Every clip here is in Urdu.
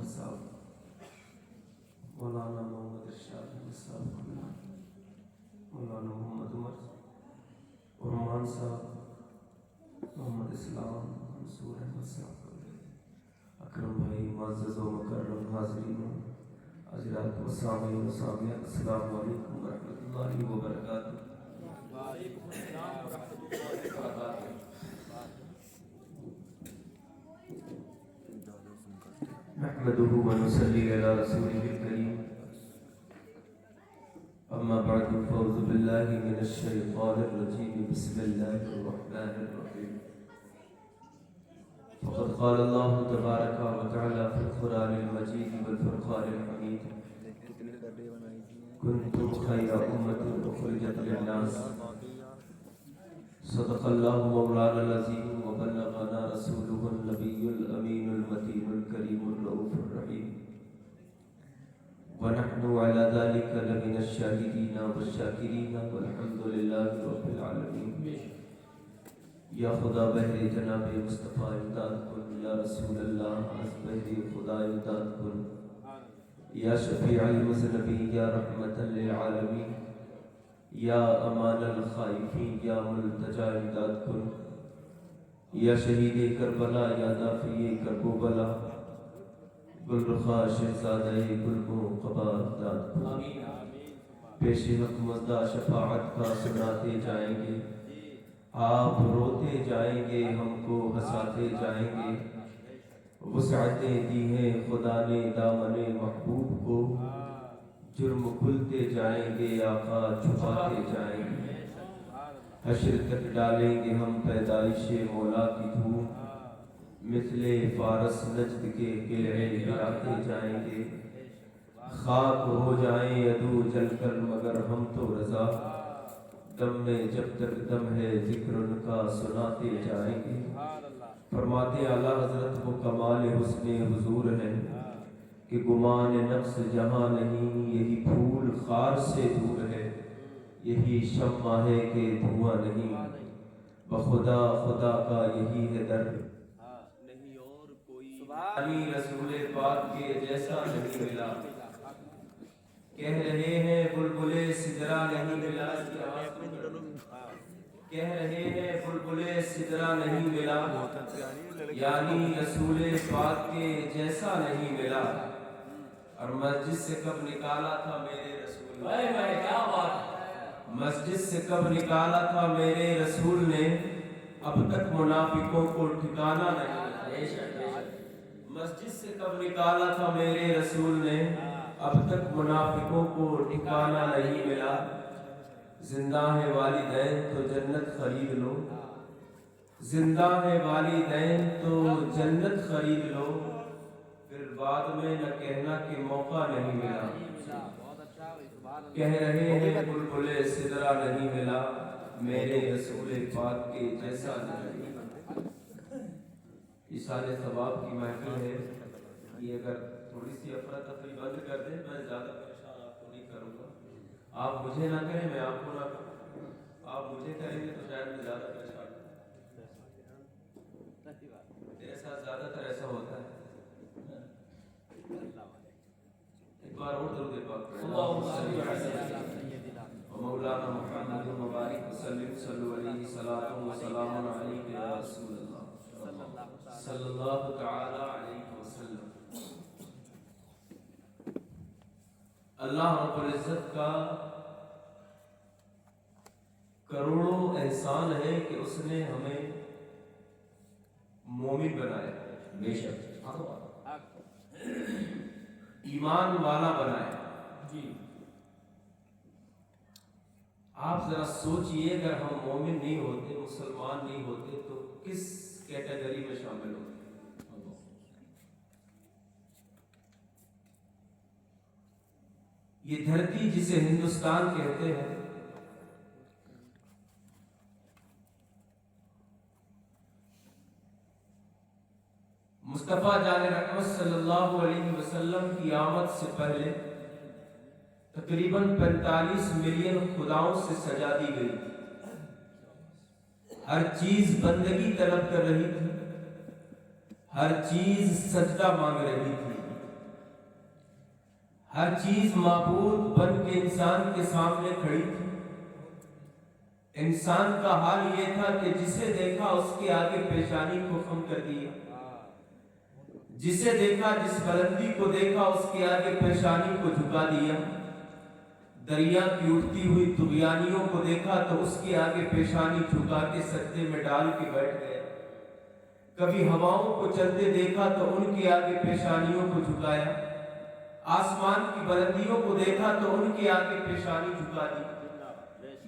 صاحب مولانا محمد ارشاد صاحب مولانا محمد عمر عرمان صاحب محمد اسلام منصور احمد صاحب اکرم بھائی معزز و مکرم حاضرین حضرات و سامعین و سامعات السلام علیکم ورحمۃ اللہ وبرکاتہ۔ وعلیکم السلام ورحمۃ اللہ وبرکاتہ۔ نحمده ونصلي على رسوله الكريم اما بعد فاعوذ بالله من الشيطان الرجيم بسم الله الرحمن الرحيم فقد قال الله تبارك وتعالى في القرآن المجيد والفرقان الحميد كنتم خير أمة أخرجت للناس صدق الله مولانا العظيم وبلغنا رسوله النبي الأمين المتين الكريم الرؤوف الرحيم ونحن على ذلك لمن الشاهدين والشاكرين والحمد لله رب العالمين۔ یا خدا بہر جناب مصطفیٰ امداد کن، یا رسول اللہ از بہر خدا امداد کن، یا شفیع المذنبین، یا رحمت للعالمین، یا امان الخائفین، یا ملتجا امداد کن، یا شہید کربلا، یا دافع کرب و بلا، گلرخا شہزادہ گلبو قبا امداد کن۔ پیش حق مزدہ شفاعت کا سناتے جائیں گے، آپ روتے جائیں گے، ہم کو ہنساتے جائیں گے۔ وسعتیں دی ہیں خدا نے دامن محبوب کو، جرم کھلتے جائیں گے، آقا چھپاتے جائیں گے۔ حشر تک ڈالیں گے ہم پیدائش مولا کی دھوم، مثل فارس نجد کے قلعے گراتے جائیں گے۔ خاک ہو جائیں عدو جل کر مگر ہم تو رضا، دم میں جب تک دم ہے ذکر ان کا سناتے جائیں گے۔ فرماتے اعلیٰ حضرت وہ کمال حسن حضور ہے کہ گمان نفس جہاں نہیں، یہی پھول خار سے دور ہے، یہی شمع ہے کہ دھواں نہیں، بخدا خدا کا یہی ہے در، نہیں اور کوئی رسول پاک کے جیسا نہیں ملا۔ کہہ رہے ہیں بلبلے سدرا نہیں ملا، کہہ رہے ہیں بلبلے سدرا نہیں ملا، یعنی رسول پاک کے جیسا نہیں ملا۔ اور مسجد سے کب نکالا تھا میرے رسول نے، کیا بات، مسجد سے کب نکالا تھا میرے رسول نے، اب تک منافقوں کو ٹھکانا نہیں ملا۔ مسجد سے کب نکالا تھا میرے رسول نے، اب تک منافقوں کو ٹھکانا نہیں ملا۔ زندہ ہے والدین تو جنت خرید لو، زندہ ہے والدین تو جنت خرید لو، پھر بعد میں نہ کہنا کہ موقع نہیں ملا۔ کہہ رہے ہیں بلبلے سدرا نہیں ملا، میرے رسول پاک کے جیسا نہیں ملا۔ اشارِ ثواب کی محفل ہے، یہ اگر تھوڑی سی افراتفری بند کر دیں، میں زیادہ پریشان آپ کو نہیں کروں گا۔ آپ مجھے نہ کریں، میں آپ کو نہ کروں، آپ مجھے کریں گے تو شاید میں زیادہ پریشان ہوں۔ میرے ساتھ زیادہ تر ایسا ہوتا ہے۔ ایک بار اور درود پاک پڑھیں، مولانا محمد مبارک وسلم صلو علیہ صلاۃ و سلام علیک یا رسول اللہ صلی اللہ تعالی علیہ وسلم۔ اللہ رب العزت کا کروڑوں احسان ہے کہ اس نے ہمیں مومن بنایا، بے شک ایمان والا بنایا۔ جی آپ ذرا سوچئے، اگر ہم مومن نہیں ہوتے، مسلمان نہیں ہوتے، تو کس کیٹیگری میں شامل ہوتے؟ یہ دھرتی جسے ہندوستان کہتے ہیں، مصطفیٰ جان رحمت صلی اللہ علیہ وسلم کی آمد سے پہلے تقریباً 45 ملین خداؤں سے سجا دی گئی تھی۔ ہر چیز بندگی طلب کر رہی تھی، ہر چیز سجدہ مانگ رہی تھی، ہر چیز معبود بن کے انسان کے سامنے کھڑی تھی. انسان کا حال یہ تھا کہ جسے دیکھا اس کے آگے پیشانی کو خم کر دیا. جسے دیکھا، جس بلندی کو دیکھا اس کے آگے پیشانی کو جھکا دیا. دریا کی اٹھتی ہوئی طغیانیوں کو دیکھا تو اس کے آگے پیشانی جھکا کے سجدے میں ڈال کے بیٹھ گیا. کبھی ہواؤں کو چلتے دیکھا تو ان کے آگے پیشانیوں کو جھکایا. آسمان کی بلندیوں کو دیکھا تو ان کے آگے پیشانی جھکا دی.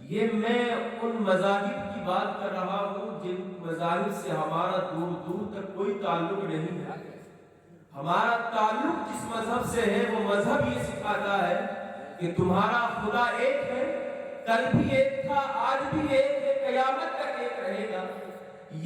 یہ میں ان مذاہب کی بات کر رہا ہوں جن مذاہب سے ہمارا دور دور تک کوئی تعلق نہیں ہے. ہمارا تعلق جس مذہب سے ہے وہ مذہب یہ سکھاتا ہے کہ تمہارا خدا ایک ہے، کل بھی ایک تھا، آج بھی ایک ہے، قیامت تک ایک رہے گا.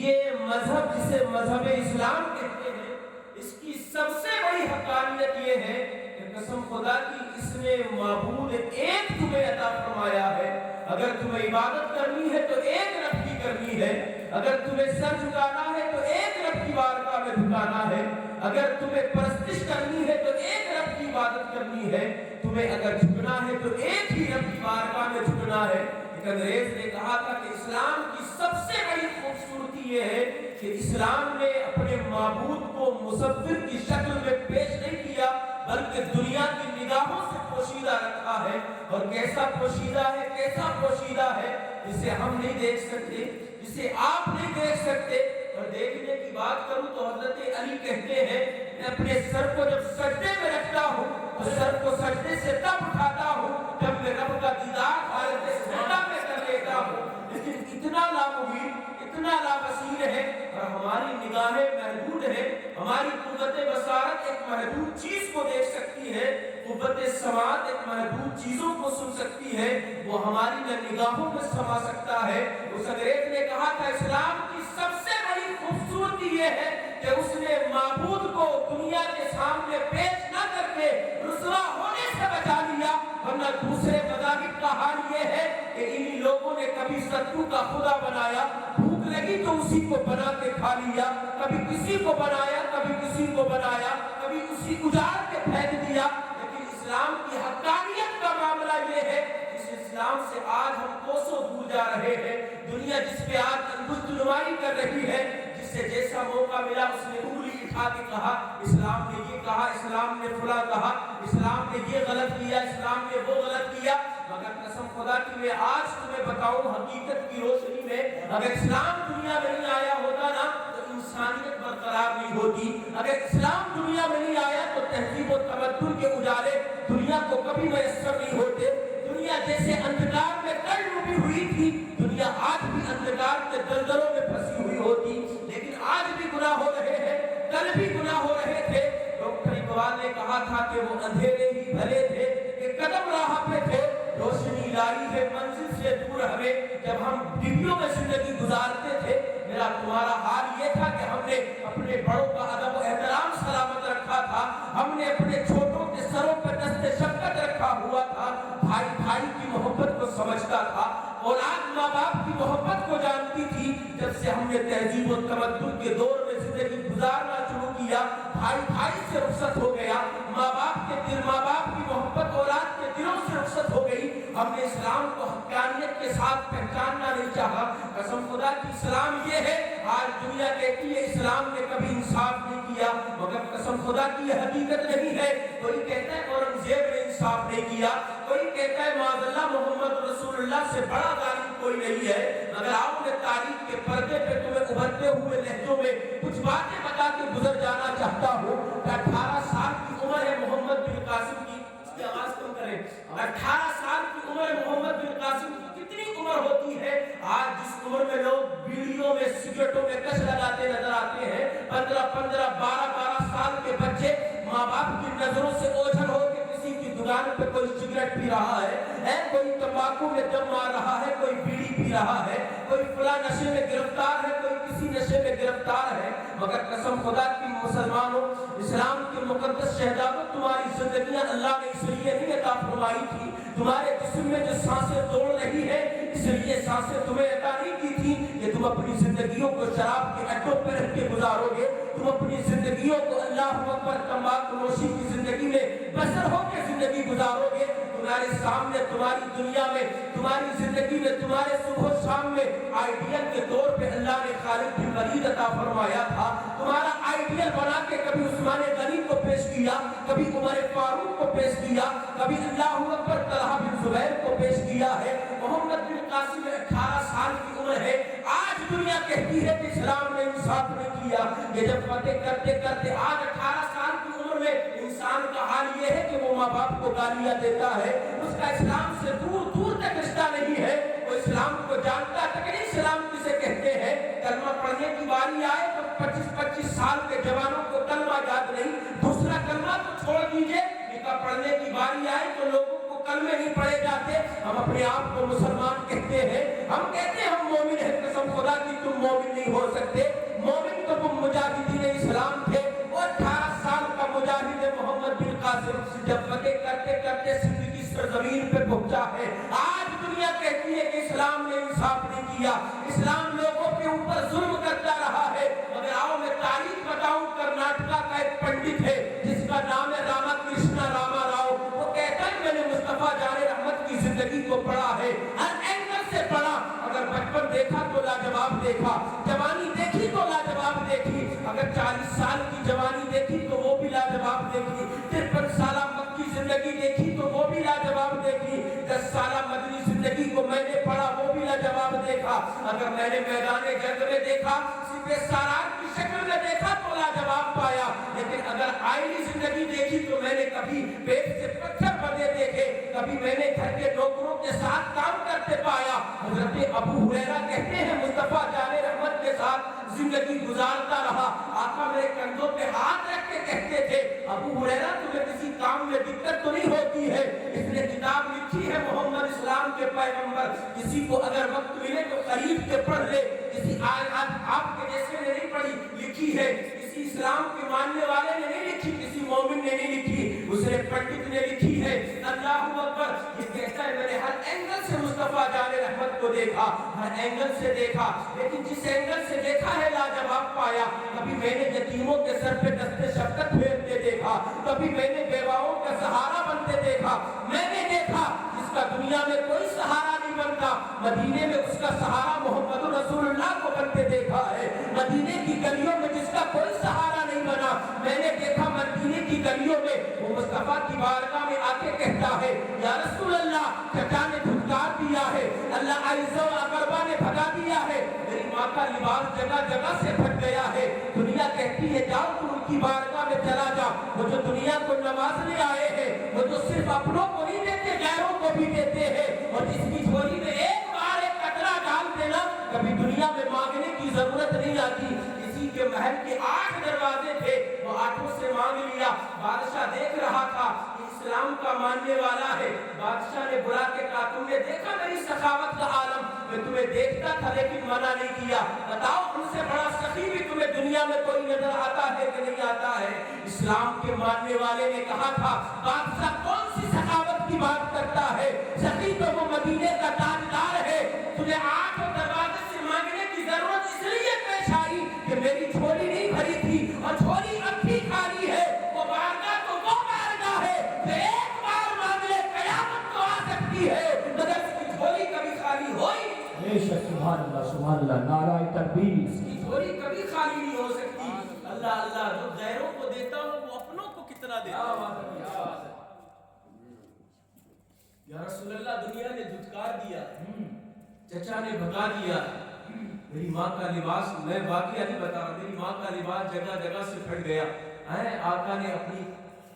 یہ مذہب جسے مذہب اسلام کہتے ہیں، اس کی سب سے بڑی حقانیت یہ ہے کہ قسم خدا کی اس نے معبود ایک تمہیں عطا فرمایا ہے. اگر تمہیں عبادت کرنی ہے تو ایک رب کی کرنی ہے. اگر تمہیں سر جھکانا ہے تو ایک رب کی بارگاہ میں جھکانا ہے. اگر تمہیں پرستش کرنی ہے تو ایک رب کی عبادت کرنی ہے. تمہیں اگر جھکنا ہے تو ایک ہی رب کی بارگاہ میں جھکنا ہے. ایک انگریز نے کہا تھا کہ اسلام کی سب سے بڑی خوبصورتی یہ ہے کہ اسلام نے اپنے معبود کو مصور کی شکل میں پیش نہیں کیا بلکہ دنیا کی نگاہوں سے پوشیدہ رکھا ہے. اور کیسا پوشیدہ ہے، کیسا پوشیدہ ہے جسے ہم نہیں دیکھ سکتے، جسے آپ نہیں دیکھ سکتے. اور دیکھنے کی بات کروں تو حضرت علی کہتے ہیں میں اپنے سر کو جب سجدے میں رکھتا ہوں تو سر کو سجدے سے تب اٹھاتا ہوں جب میں رب کا دیدار حالت سجدہ میں کر لیتا ہوں. لیکن اتنا نامحیط، اتنا لابصیر ہے اور ہماری نگاہیں محدود ہیں. ہماری قوت بصارت ایک محدود چیز کو دیکھ سکتی ہے، قوت سماعت ایک محدود چیزوں کو سن سکتی ہے. وہ ہماری نہ نگاہوں میں سما سکتا ہے. اس انگریز نے کہا تھا اسلام کی سب سے بڑی خوبصورتی یہ ہے کہ اس نے معبود کو دنیا کے سامنے پیش نہ کر کے رسوا ہونے سے بچا لیا. ورنہ دوسرے مذاہب کا حال یہ ہے کہ انہی لوگوں نے کبھی ستو کا خدا بنایا، بھوک لگی تو اسی کو بنا کے کھا لیا. کبھی کسی کو بنایا، کبھی کسی کو بنایا، کبھی اسی اجاڑ کے پھینک دیا. لیکن اسلام کی حقانیت کا معاملہ یہ ہے اس اسلام سے آج ہم کوسوں دور جا رہے ہیں. دنیا جس پہ آج انگشت نمائی کر رہی ہے، جس سے جیسا موقع ملا اس نے انگلی اٹھا کے کہا اسلام نے یہ کہا، اسلام نے فلاں کہا، اسلام نے یہ غلط کیا، اسلام نے وہ غلط کیا. مگر قسم خدا کی میں آج تمہیں بتاؤں حقیقت کی روشنی میں اگر اسلام دنیا میں نہیں آیا ہوتا نا تو انسانیت برقرار نہیں ہوتی. اگر اسلام دنیا میں نہیں آیا تو تہذیب و تمدن کے اجالے دنیا کو کبھی میسر نہیں ہوتے. دنیا جیسے اندھکار میں کل ڈوبی ہوئی تھی، دنیا آج بھی اندھکار کے دلدلوں میں پھنسی ہوئی ہوتی. لیکن آج بھی گناہ ہو رہے ہیں، کل بھی گناہ ہو رہے تھے. ڈاکٹر اقبال نے کہا تھا کہ وہ اندھیرے ہی بھلے تھے کہ قدم راہ پہ تھے، روشنی لائی ہے منزل سے دور ہمیں. جب ہم ڈبیوں میں زندگی گزارتے تھے میرا تمہارا حال یہ تھا کہ ہم نے اپنے بڑوں کا ادب و احترام سلامت رکھا تھا، ہم نے اپنے چھوٹوں کے سروں پر دست شفقت رکھا ہوا تھا، بھائی بھائی کی محبت کو سمجھتا تھا، اولاد ماں باپ کی محبت کو جانتی تھی. جب سے ہم نے تہذیب و تمدن کے دور میں زندگی گزارنا شروع کیا بھائی بھائی سے رخصت ہو گیا، ماں باپ کے دل، ماں باپ کی محبت اولاد کے دلوں سے رخصت ہو گئی. ہم نے اسلام کو حقانیت کے ساتھ پہچاننا نہیں چاہا. قسم خدا کی اسلام یہ ہے، آج دنیا کہتی ہے اسلام نے کبھی انصاف نہیں کیا، مگر قسم خدا کی یہ حقیقت نہیں ہے. کوئی کہتا ہے اورنگزیب نے انصاف نہیں کیا، کوئی کہتا ہے معاذ اللہ محمد رسول اللہ سے بڑا ظالم کوئی نہیں ہے. مگر آپ نے تاریخ کے پردے پہ تمہیں ابھرتے ہوئے لہجوں میں کچھ باتیں بتا کے گزر جانا چاہتا ہوں. 18 سال کی عمر ہے محمد بن قاسم کی، اس کی آواز کم کریں. 18 سال کی عمر ہے محمد بن قاسم کی. کتنی عمر ہوتی ہے آج جس عمر میں لوگ بیڑیوں میں سگریٹوں میں کش لگاتے نظر آتے ہیں. 15 12 سال کے بچے ماں باپ کی نظروں سے اوجھل ہو کے کسی کی دکان پہ کوئی سگریٹ پی رہا ہے، کوئی تمباکو میں دم مار رہا ہے، کوئی بیڑی پی رہا ہے، کوئی فلاں نشے میں گرفتار ہے، کوئی کسی نشے میں گرفتار ہے. مگر قسم خدا کی مسلمانوں، اسلام کی مقدس شہادت تمہاری زندگیاں اللہ نے اس لیے نہیں عطا فرمائی تھی. تمہارے جسم میں جو سانسیں توڑ رہی ہے اس لیے سانسیں تمہیں عطا نہیں کی تھی کہ تم اپنی زندگیوں کو شراب کے اڈوں پر رکھ کے گزارو گے, تم اپنی زندگیوں کو اللہ اکبر تمباکو نوشی کی زندگی میں بسر ہو کے زندگی گزارو گے. تمہارے سامنے تمہاری دنیا میں تمہاری زندگی میں تمہارے صبح و شام میں آئیڈیل کے طور پہ اللہ نے خالد بن ولید عطا فرمایا تھا. تمہارا آئیڈیل بنا کے کبھی عثمان غنی کو پیش کیا, کبھی عمر فاروق کو پیش کیا, کبھی اللہ اکبر طلحہ بن زبیر کو پیش کیا ہے. محمد بن قاسم 18 سال کی عمر ہے, آج دنیا کہتی ہے کہ اسلام نے انصاف نہیں کیا. یہ جب فتح کرتے کرتے آج 18 سال کی عمر میں انسان کا حال یہ ہے کہ وہ ماں باپ کو گالیاں دیتا ہے, اس کا اسلام سے دور دور تک رشتہ نہیں ہے, وہ اسلام کو جانتا تک نہیں اسلام کسے کہتے ہیں. کلمہ پڑھنے کی باری آئے تو 25 سال کے جوانوں کو کلمہ یاد نہیں, دوسرا کلمہ تو چھوڑ دیجئے, نکاح پڑھنے کی باری آئے تو لوگوں کو کلمے نہیں پڑھے جاتے. ہم اپنے آپ کو مسلمان کہتے ہیں, ہم کہتے ہیں ہم مومن ہیں, قسم خدا کی تم مومن نہیں ہو سکتے. مومن تو تم مجاہدین اسلام تھے. وہ 18 سال کا مجاہد محمد بن قاسم جب فتح کرتے کرتے سندھ کی سرزمین پہ پہنچا ہے, آج دنیا کہتی ہے کہ اسلام نے انصاف نہیں کیا, اسلام لوگوں کے اوپر ظلم کرتا رہا ہے. مگر آؤ میں تاریخ بتاؤں, کرناٹکا کا ایک پنڈت ہے جس کا نام ہے راما کرشنا راما راؤ. وہ کہتا ہے میں نے مصطفیٰ جان رحمت کی زندگی کو پڑھا ہے, ہر اینگل سے پڑھا. اگر بچپن دیکھا تو لاجواب دیکھا, جوانی دیکھی تو لاجواب دیکھی, اگر 40 سال کی جوانی دیکھی تو وہ بھی لاجواب دیکھی, 53 سالہ مکی زندگی دیکھی تو وہ بھی لاجواب دیکھی, 10 سالہ مدنی زندگی کو میں نے پڑھا وہ بھی لاجواب دیکھا. اگر میں نے میدان جنگ میں دیکھا, سپہ سالار کی شکل میں دیکھا تو لاجواب پایا. لیکن اگر آئینی زندگی دیکھی تو میں نے کبھی پیٹ سے پتھر بندے دیکھے, کبھی میں نے گھر کے نوکروں کے ساتھ کام کرتے پایا. حضرت ابو ہریرہ کہتے ہیں مصطفیٰ جان رحمت کے ساتھ زندگی گزارتا رہا. آقا میرے کندھوں پہ ہاتھ رکھ کے کہتے تھے ابو ہریرہ تمہیں کسی کام میں دقت تو نہیں ہوتی ہے؟ اس نے کتاب لکھی ہے محمد اسلام کے پیغمبر, کسی کو اگر وقت ملے تو خرید کے پڑھ لے. کسی آپ کے جیسے نے نہیں پڑھی, لکھی ہے کسی اسلام کے ماننے والے نے نہیں لکھی, کسی مومن نے نہیں لکھی, دوسرے پنڈت نے لکھی ہے. اللہ اکبر. یہ کہتا ہے میں نے ہر اینگل سے مصطفیٰ جان رحمت کو دیکھا, ہر اینگل سے دیکھا, لیکن جس اینگل سے دیکھا ہے لاجواب پایا. کبھی میں نے یتیموں کے سر پہ دستے شفقت پھیرتے دیکھا, کبھی میں نے بیواؤں کا سہارا بنتے دیکھا. میں نے دیکھا جس کا دنیا میں کوئی سہارا نہیں بنتا, مدینے میں اس کا سہارا محمد رسول اللہ کو بنتے دیکھا ہے. مدینے کی گلیوں میں جس کا کوئی سہارا نہیں بنا, میں نے دیکھا مدینے کی گلیوں میں وہ مصطفیٰ کی بارگاہ میں آ کے کہتا ہے یا رسول اللہ, چچا نے دھتکار دیا ہے, اللہ عز و اقربا نے بھگا دیا ہے, میری ماں کا لباس جگہ جگہ سے پھٹ گیا ہے. دنیا کہتی ہے جاؤ تو ان کی بارگاہ میں چلا جا. وہ جو دنیا کو نوازنے آئے ہیں, وہ جو صرف اپنوں کو نہیں دیتے غیروں کو بھی دیتے ہیں, اور جس کی جھولی میں ایک بار ایک قطرہ ڈال دینا کبھی دنیا میں مانگنے کی ضرورت نہیں آتی. کسی کے محل کے 8 دروازے تھے, وہ 8 سے مانگ لیا. بادشاہ دیکھ رہا تھا اسلام کا ماننے والا ہے. بادشاہ نے بلا کے کہا تم نے دیکھا میری سخاوت کا عالم, میں تمہیں دیکھتا تھا لیکن منع نہیں کیا. بتاؤ ان سے بڑا سخی بھی تمہیں دنیا میں کوئی نظر آتا ہے کہ نہیں آتا ہے؟ اسلام کے ماننے والے نے کہا تھا بادشاہ کون سی سخاوت کی بات کرتا ہے, سخی تو وہ مدینے کا تاجدار ہے. تجھے 8 دروازے سے مانگنے کی ضرورت اس لیے پیش آئی کہ میری جھولی نہیں بھری تھی, اور جھولی اب بھی خالی ہے. وہ بارگاہ تو وہ بارگاہ ہے جو ایک بار مانگ لے قیامت تو آ سکتی ہے, مگر اس کی جھولی کبھی خالی ہوئی. سبحان اللہ سبحان اللہ, نعرہ تکبیر. اس کی جھولی کبھی خالی نہیں ہو سکتی. اللہ اللہ, جو غیروں کو دیتا ہوں وہ اپنوں کو کتنا دیتا ہے. یا رسول اللہ دنیا نے دھتکار دیا, چچا نے بھگا دیا, میری ماں کا لباس, میں واقعہ نہیں بتا رہا, میری ماں کا لباس جگہ جگہ سے پھٹ گیا. آقا نے اپنی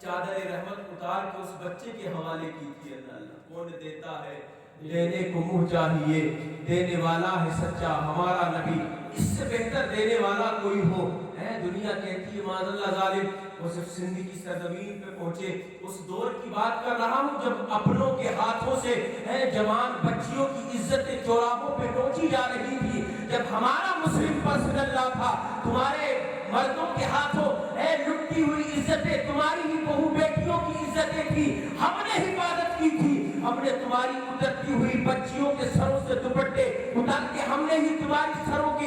چادر رحمت اتار کے اس بچے کے حوالے کی تھی. اللہ کون دیتا ہے, دینے کو منہ چاہیے, دینے والا ہے سچا ہمارا نبی, اس سے بہتر دینے والا کوئی ہو. دنیا کہتی ہے معاذ اللہ ظالم. وہ صرف سندھ کی سرزمین پہ پہنچے, اس دور کی بات کر رہا ہوں جب اپنوں کے ہاتھوں سے جوان بچیوں کی عزتیں چوراہوں پہ نوچی جا رہی تھی. جب ہمارا مسلم پرسنل اللہ تھا, تمہارے مردوں کے ہاتھوں لٹتی ہوئی عزتیں تمہاری ہی بہو بیٹیوں کی عزتیں تھی, ہم نے حفاظت کی تھی. ہم نے تمہاری اترتی ہوئی بچیوں کے سروں سے دوپٹے اتار کے ہم نے ہی تمہاری سروں کی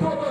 2-2,